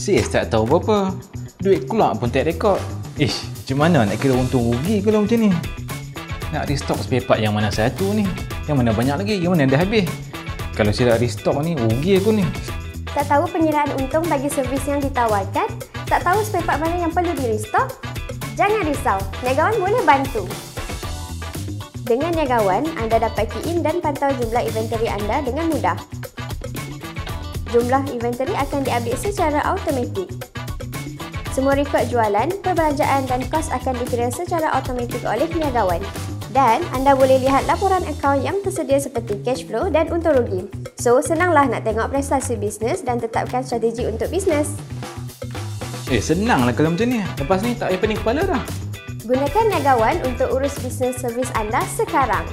Sis tak tahu berapa. Duit keluar pun tak rekod. Macam mana nak kira untung rugi kalau macam ni? Nak restock spare part yang mana satu ni? Yang mana banyak lagi? Yang mana dah habis? Kalau silap restock ni, rugi aku ni. Tak tahu penyerahan untung bagi servis yang ditawarkan? Tak tahu spare part mana yang perlu di-restock? Jangan risau, Niagawan boleh bantu. Dengan Niagawan, anda dapat key in dan pantau jumlah inventory anda dengan mudah. Jumlah inventory akan diambil secara automatik. Semua rekod jualan, perbelanjaan dan kos akan dikira secara automatik oleh Niagawan. Dan anda boleh lihat laporan akaun yang tersedia seperti cash flow dan untung rugi. So, senanglah nak tengok prestasi bisnes dan tetapkan strategi untuk bisnes. Senanglah kalau macam ni. Lepas ni tak payah pening kepala dah. Gunakan Niagawan untuk urus bisnes servis anda sekarang.